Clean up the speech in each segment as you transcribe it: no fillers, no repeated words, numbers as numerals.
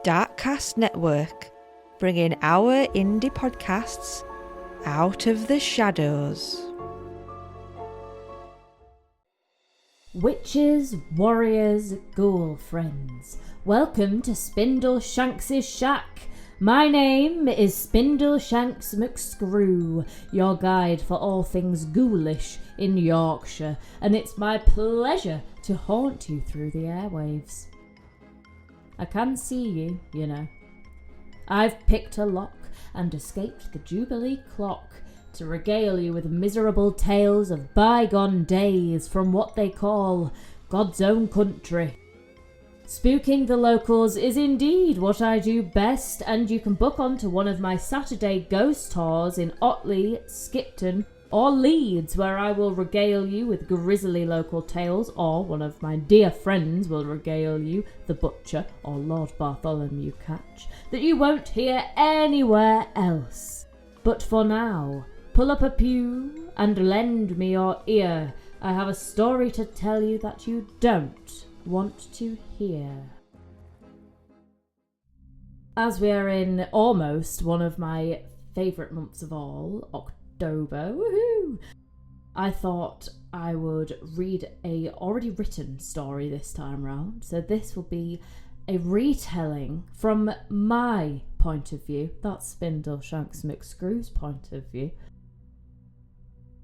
Darkcast Network, bringing our indie podcasts out of the shadows. Witches, warriors, ghoul friends, welcome to Spindle Shanks' shack. My name is Spindle Shanks McScrew, your guide for all things ghoulish in Yorkshire, and it's my pleasure to haunt you through the airwaves. I can see you, you know. I've picked a lock and escaped the Jubilee clock to regale you with miserable tales of bygone days from what they call God's own country. Spooking the locals is indeed what I do best, and you can book onto one of my Saturday ghost tours in Otley, Skipton, or Leeds, where I will regale you with grisly local tales, or one of my dear friends will regale you, the Butcher or Lord Bartholomew Catch, that you won't hear anywhere else. But for now, pull up a pew and lend me your ear. I have a story to tell you that you don't want to hear. As we are in almost one of my favourite months of all, October, woohoo! I thought I would read a already written story this time round. So this will be a retelling from my point of view. That's Spindle Shanks McScrew's point of view.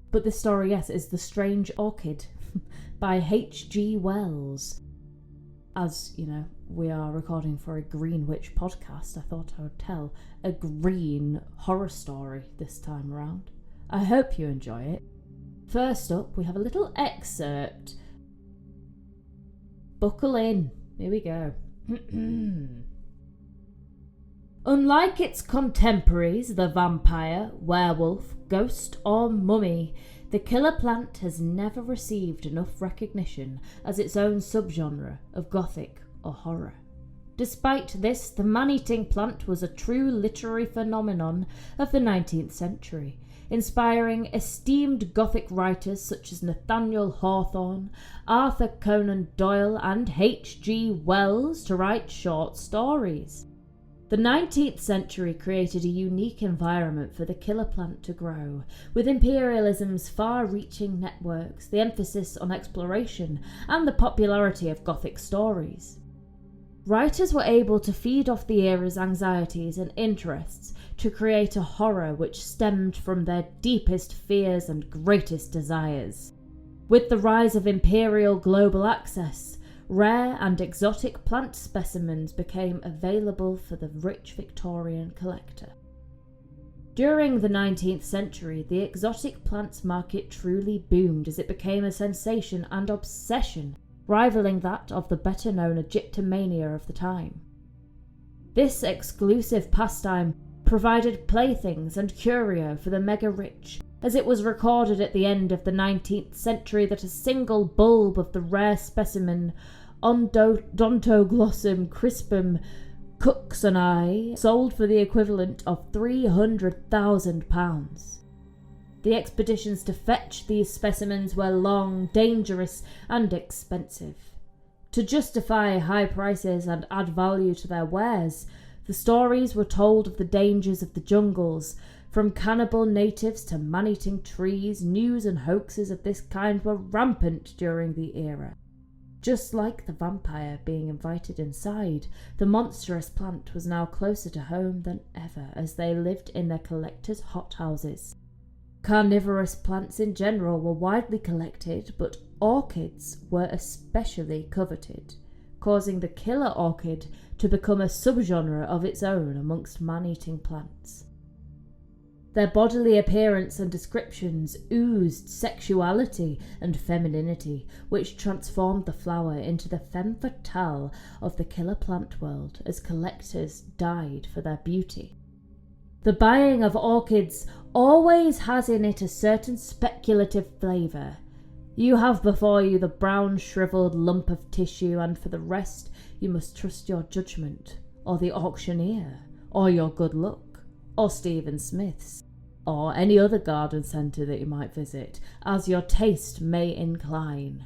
But this story, yes, is The Strange Orchid by H.G. Wells. As, you know, we are recording for a Green Witch podcast, I thought I would tell a green horror story this time around. I hope you enjoy it. First up, we have a little excerpt. Buckle in. Here we go. Unlike its contemporaries, the vampire, werewolf, ghost or mummy, the killer plant has never received enough recognition as its own subgenre of gothic or horror. Despite this, the man-eating plant was a true literary phenomenon of the 19th century, inspiring esteemed Gothic writers such as Nathaniel Hawthorne, Arthur Conan Doyle and H.G. Wells to write short stories. The 19th century created a unique environment for the killer plant to grow, with imperialism's far-reaching networks, the emphasis on exploration, and the popularity of Gothic stories. Writers were able to feed off the era's anxieties and interests to create a horror which stemmed from their deepest fears and greatest desires. With the rise of imperial global access, rare and exotic plant specimens became available for the rich Victorian collector. During the 19th century, the exotic plants market truly boomed as it became a sensation and obsession, rivaling that of the better-known Egyptomania of the time. This exclusive pastime provided playthings and curio for the mega-rich, as it was recorded at the end of the 19th century that a single bulb of the rare specimen Odontoglossum crispum cooksoni sold for the equivalent of £300,000. The expeditions to fetch these specimens were long, dangerous, and expensive. To justify high prices and add value to their wares, the stories were told of the dangers of the jungles. From cannibal natives to man-eating trees, news and hoaxes of this kind were rampant during the era. Just like the vampire being invited inside, the monstrous plant was now closer to home than ever as they lived in their collectors' hothouses. Carnivorous plants in general were widely collected, but orchids were especially coveted, causing the killer orchid to become a subgenre of its own amongst man-eating plants. Their bodily appearance and descriptions oozed sexuality and femininity, which transformed the flower into the femme fatale of the killer plant world as collectors died for their beauty. The buying of orchids always has in it a certain speculative flavour. You have before you the brown shriveled lump of tissue, and for the rest you must trust your judgment, or the auctioneer, or your good luck, or Stephen Smith's, or any other garden centre that you might visit, as your taste may incline.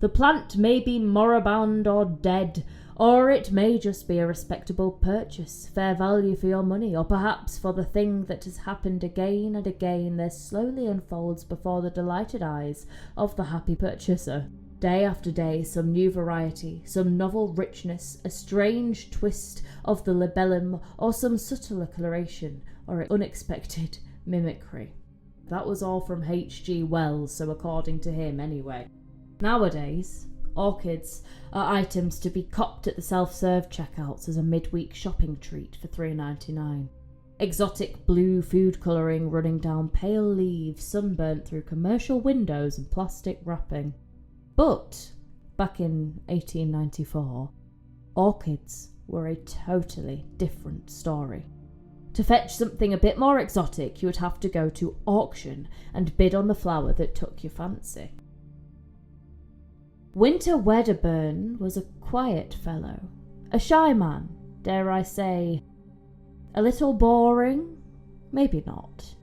The plant may be moribund or dead, or it may just be a respectable purchase, fair value for your money, or perhaps for the thing that has happened again and again there slowly unfolds before the delighted eyes of the happy purchaser. Day after day, some new variety, some novel richness, a strange twist of the libellum, or some subtler coloration, or unexpected mimicry. That was all from H.G. Wells, so according to him anyway. Nowadays, orchids are items to be copped at the self-serve checkouts as a midweek shopping treat for $3.99. Exotic blue food colouring running down pale leaves sunburnt through commercial windows and plastic wrapping. But, back in 1894, orchids were a totally different story. To fetch something a bit more exotic, you would have to go to auction and bid on the flower that took your fancy. Winter Wedderburn was a quiet fellow, a shy man, dare I say. A little boring? Maybe not.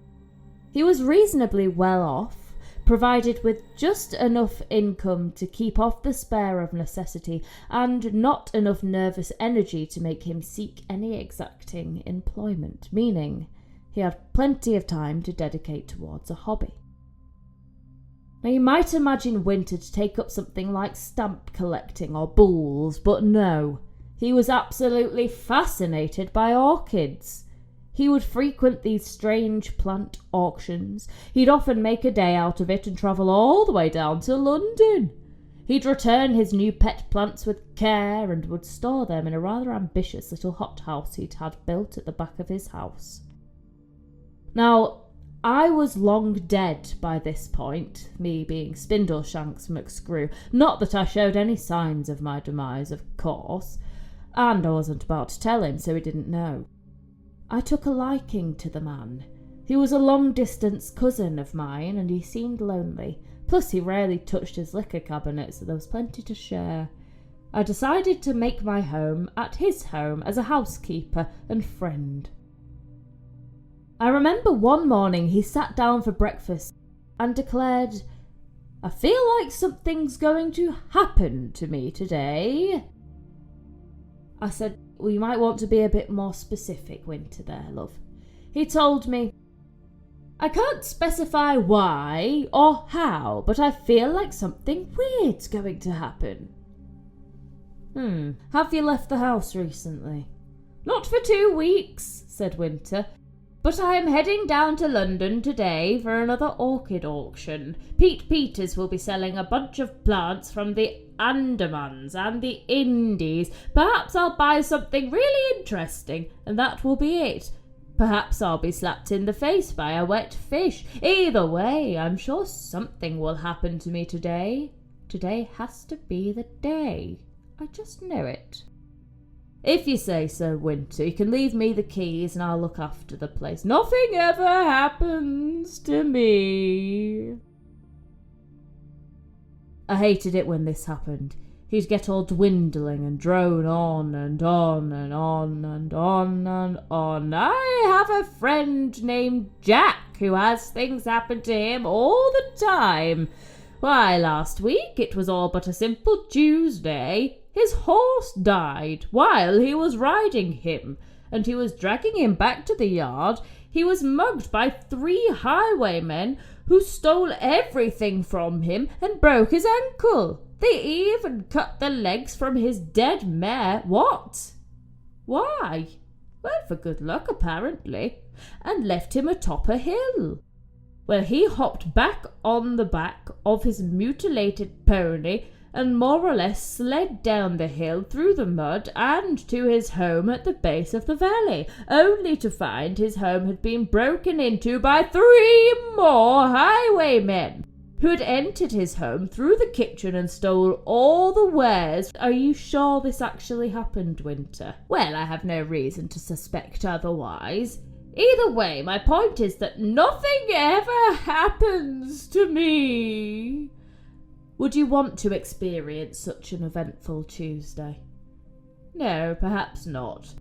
He was reasonably well off, provided with just enough income to keep off the spare of necessity, and not enough nervous energy to make him seek any exacting employment, meaning he had plenty of time to dedicate towards a hobby. Now you might imagine Winter to take up something like stamp collecting or bulls, but no, he was absolutely fascinated by orchids. He would frequent these strange plant auctions. He'd often make a day out of it and travel all the way down to London. He'd return his new pet plants with care and would store them in a rather ambitious little hothouse he'd had built at the back of his house. Now, I was long dead by this point, me being Spindleshanks McScrew. Not that I showed any signs of my demise, of course, and I wasn't about to tell him, so he didn't know. I took a liking to the man. He was a long-distance cousin of mine, and he seemed lonely. Plus, he rarely touched his liquor cabinet, so there was plenty to share. I decided to make my home at his home as a housekeeper and friend. I remember one morning he sat down for breakfast and declared, "I feel like something's going to happen to me today." I said, "Well, you might want to be a bit more specific, Winter, there, love." He told me, "I can't specify why or how, but I feel like something weird's going to happen." Have you left the house recently?" "Not for 2 weeks," said Winter. "But I am heading down to London today for another orchid auction. Pete Peters will be selling a bunch of plants from the Andamans and the Indies. Perhaps I'll buy something really interesting, and that will be it. Perhaps I'll be slapped in the face by a wet fish. Either way, I'm sure something will happen to me today. Today has to be the day. I just know it." "If you say so, Winter, you can leave me the keys and I'll look after the place. Nothing ever happens to me." I hated it when this happened. He'd get all dwindling and drone on and on and on and on and on. "I have a friend named Jack who has things happen to him all the time. Why, last week it was all but a simple Tuesday. His horse died while he was riding him, and he was dragging him back to the yard. He was mugged by 3 highwaymen who stole everything from him and broke his ankle. They even cut the legs from his dead mare." "What? Why?" "Well, for good luck, apparently, and left him atop a hill. Well, he hopped back on the back of his mutilated pony and more or less slid down the hill through the mud and to his home at the base of the valley, only to find his home had been broken into by 3 more highwaymen, who had entered his home through the kitchen and stole all the wares." "Are you sure this actually happened, Winter?" "Well, I have no reason to suspect otherwise. Either way, my point is that nothing ever happens to me." Would you want to experience such an eventful Tuesday? No, perhaps not.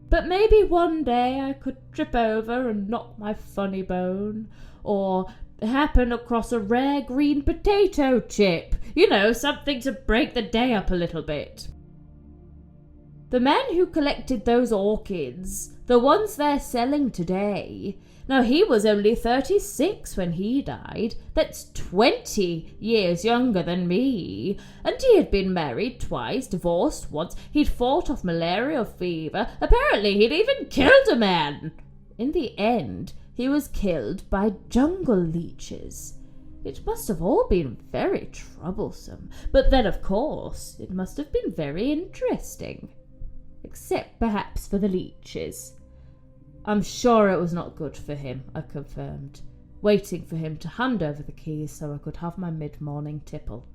But maybe one day I could trip over and knock my funny bone, or happen across a rare green potato chip. You know, something to break the day up a little bit. The men who collected those orchids, the ones they're selling today, now he was only 36 when he died. That's 20 years younger than me. And he had been married twice, divorced once, he'd fought off malarial fever, apparently he'd even killed a man. In the end, he was killed by jungle leeches. It must have all been very troublesome, but then of course it must have been very interesting. Except perhaps for the leeches. I'm sure it was not good for him, I confirmed, waiting for him to hand over the keys so I could have my mid-morning tipple.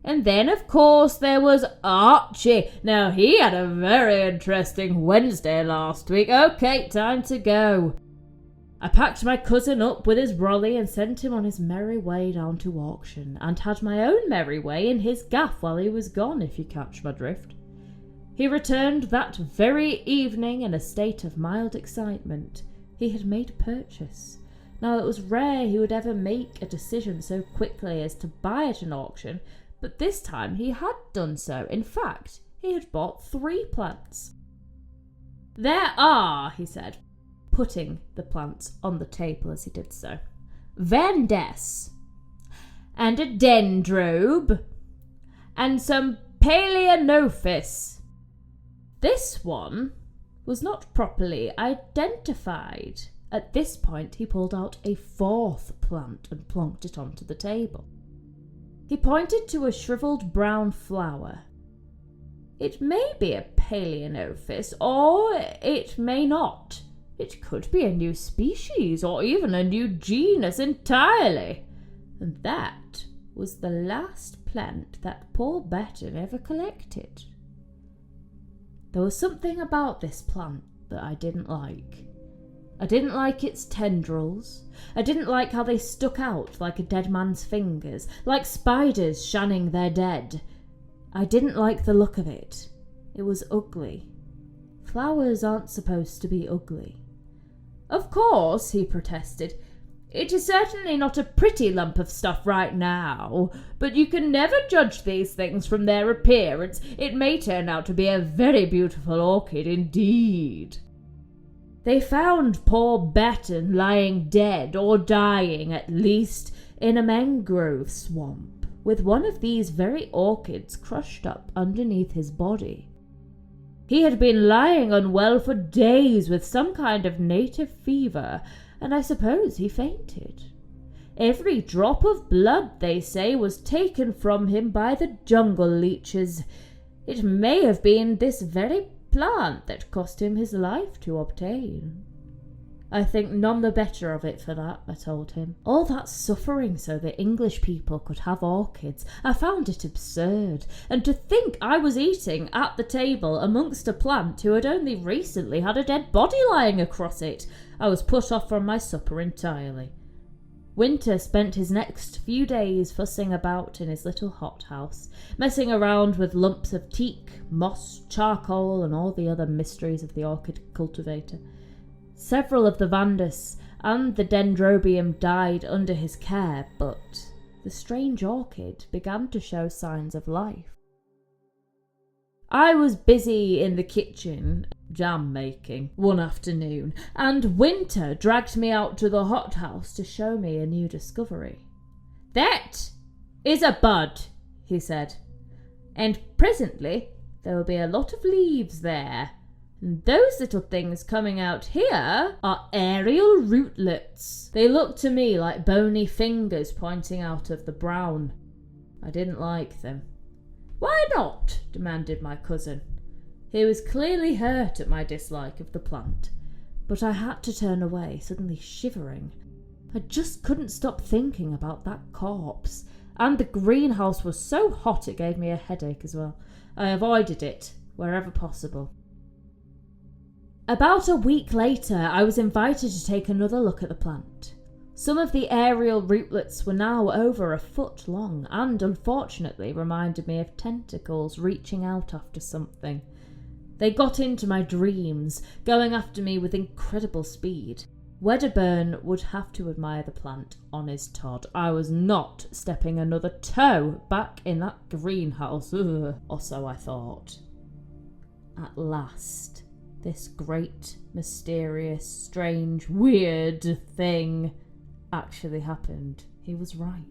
And then, of course, there was Archie. Now, he had a very interesting Wednesday last week. Okay, time to go. I packed my cousin up with his brolly and sent him on his merry way down to auction, and had my own merry way in his gaff while he was gone, if you catch my drift. He returned that very evening in a state of mild excitement. He had made a purchase. Now, it was rare he would ever make a decision so quickly as to buy at an auction, but this time he had done so. In fact, he had bought 3 plants. There are, he said, putting the plants on the table as he did so, Vandes, and a dendrobe, and some Paleonophis. This one was not properly identified. At this point, he pulled out a 4th plant and plonked it onto the table. He pointed to a shriveled brown flower. It may be a Paleonophis, or it may not. It could be a new species, or even a new genus entirely. And that was the last plant that poor Betton ever collected. There was something about this plant that I didn't like. I didn't like its tendrils. I didn't like how they stuck out like a dead man's fingers, like spiders shunning their dead. I didn't like the look of it. It was ugly. Flowers aren't supposed to be ugly. Of course, he protested, it is certainly not a pretty lump of stuff right now, but you can never judge these things from their appearance. It may turn out to be a very beautiful orchid indeed. They found poor Betton lying dead, or dying at least, in a mangrove swamp, with one of these very orchids crushed up underneath his body. He had been lying unwell for days with some kind of native fever, and I suppose he fainted. Every drop of blood, they say, was taken from him by the jungle leeches. It may have been this very plant that cost him his life to obtain. I think none the better of it for that, I told him. All that suffering so that English people could have orchids. I found it absurd. And to think I was eating at the table amongst a plant who had only recently had a dead body lying across it. I was put off from my supper entirely. Winter spent his next few days fussing about in his little hothouse, messing around with lumps of teak, moss, charcoal, and all the other mysteries of the orchid cultivator. Several of the Vandas and the Dendrobium died under his care, but the strange orchid began to show signs of life. I was busy in the kitchen, jam making, one afternoon, and Winter dragged me out to the hothouse to show me a new discovery. "That is a bud," he said, "and presently there will be a lot of leaves there. And those little things coming out here are aerial rootlets. They look to me like bony fingers pointing out of the brown." I didn't like them. "Why not?" demanded my cousin. He was clearly hurt at my dislike of the plant, but I had to turn away, suddenly shivering. I just couldn't stop thinking about that corpse, and the greenhouse was so hot it gave me a headache as well. I avoided it wherever possible. About a week later, I was invited to take another look at the plant. Some of the aerial rootlets were now over a foot long and, unfortunately, reminded me of tentacles reaching out after something. They got into my dreams, going after me with incredible speed. Wedderburn would have to admire the plant on his Todd. I was not stepping another toe back in that greenhouse, or so I thought. At last, this great, mysterious, strange, weird thing actually happened. He was right.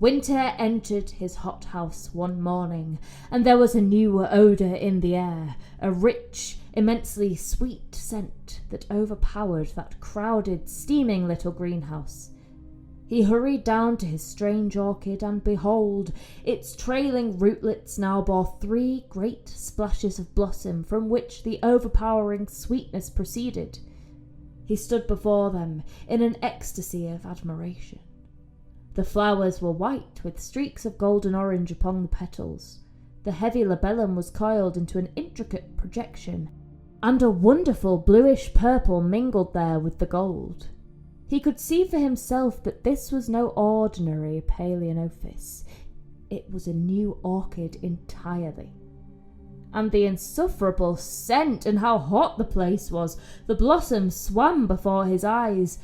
Winter entered his hothouse one morning, and there was a new odour in the air, a rich, immensely sweet scent that overpowered that crowded, steaming little greenhouse. He hurried down to his strange orchid, and behold, its trailing rootlets now bore 3 great splashes of blossom from which the overpowering sweetness proceeded. He stood before them in an ecstasy of admiration. The flowers were white, with streaks of golden orange upon the petals. The heavy labellum was coiled into an intricate projection, and a wonderful bluish purple mingled there with the gold. He could see for himself that this was no ordinary Palaeonophis. It was a new orchid entirely. And the insufferable scent, and how hot the place was! The blossoms swam before his eyes.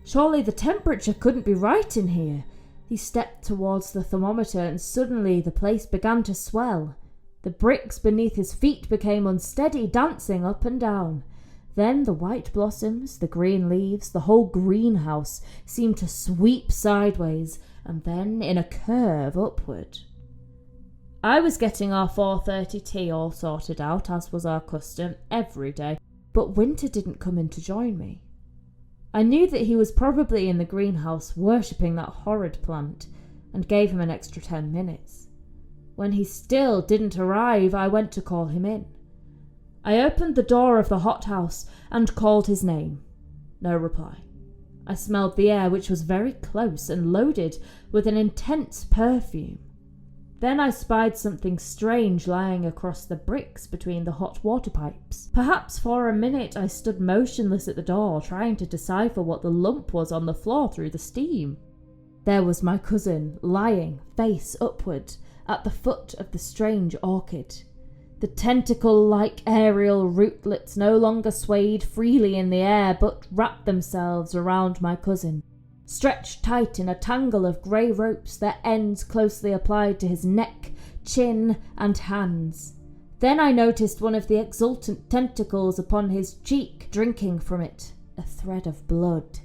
Surely the temperature couldn't be right in here. He stepped towards the thermometer, and suddenly the place began to swell. The bricks beneath his feet became unsteady, dancing up and down. Then the white blossoms, the green leaves, the whole greenhouse seemed to sweep sideways, and then in a curve upward. I was getting our 4:30 tea all sorted out, as was our custom, every day, but Winter didn't come in to join me. I knew that he was probably in the greenhouse worshipping that horrid plant, and gave him an extra 10 minutes. When he still didn't arrive, I went to call him in. I opened the door of the hothouse and called his name. No reply. I smelled the air, which was very close and loaded with an intense perfume. Then I spied something strange lying across the bricks between the hot water pipes. Perhaps for a minute I stood motionless at the door, trying to decipher what the lump was on the floor through the steam. There was my cousin, lying, face upward, at the foot of the strange orchid. The tentacle-like aerial rootlets no longer swayed freely in the air, but wrapped themselves around my cousin, stretched tight in a tangle of grey ropes, their ends closely applied to his neck, chin, and hands. Then I noticed one of the exultant tentacles upon his cheek, drinking from it a thread of blood.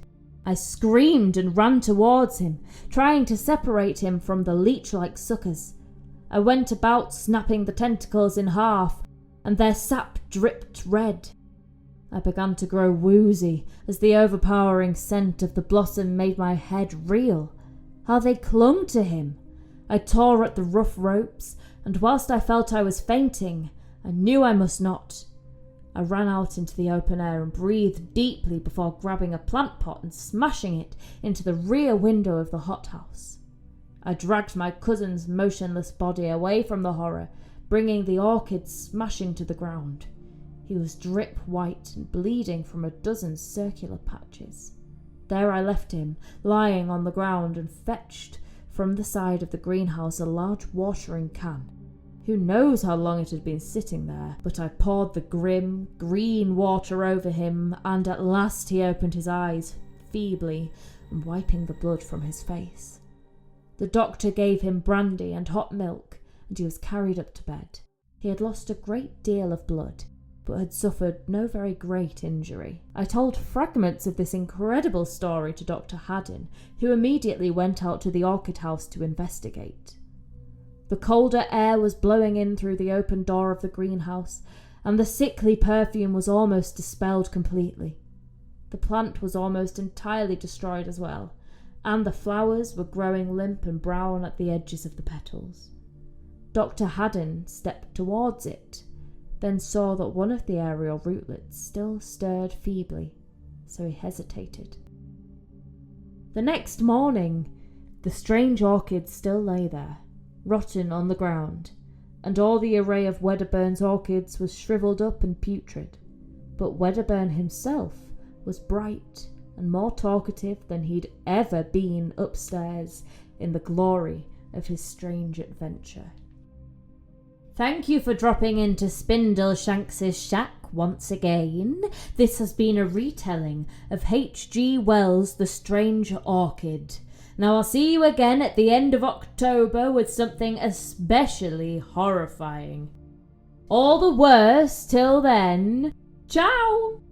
I screamed and ran towards him, trying to separate him from the leech-like suckers. I went about snapping the tentacles in half, and their sap dripped red. I began to grow woozy as the overpowering scent of the blossom made my head reel. How they clung to him! I tore at the rough ropes, and whilst I felt I was fainting, I knew I must not. I ran out into the open air and breathed deeply before grabbing a plant pot and smashing it into the rear window of the hothouse. I dragged my cousin's motionless body away from the horror, bringing the orchid smashing to the ground. He was drip white and bleeding from a dozen circular patches. There I left him, lying on the ground, and fetched from the side of the greenhouse a large washing can. Who knows how long it had been sitting there, but I poured the grim, green water over him, and at last he opened his eyes, feebly, and wiping the blood from his face. The doctor gave him brandy and hot milk, and he was carried up to bed. He had lost a great deal of blood, but had suffered no very great injury. I told fragments of this incredible story to Dr. Haddon, who immediately went out to the orchid house to investigate. The colder air was blowing in through the open door of the greenhouse, and the sickly perfume was almost dispelled completely. The plant was almost entirely destroyed as well, and the flowers were growing limp and brown at the edges of the petals. Dr. Haddon stepped towards it, then saw that one of the aerial rootlets still stirred feebly, so he hesitated. The next morning, the strange orchid still lay there, rotten on the ground, and all the array of Wedderburn's orchids was shriveled up and putrid. But Wedderburn himself was bright and more talkative than he'd ever been upstairs in the glory of his strange adventure. Thank you for dropping into Spindle Shanks' shack once again. This has been a retelling of H.G. Wells' The Strange Orchid. Now I'll see you again at the end of October with something especially horrifying. All the worst till then. Ciao!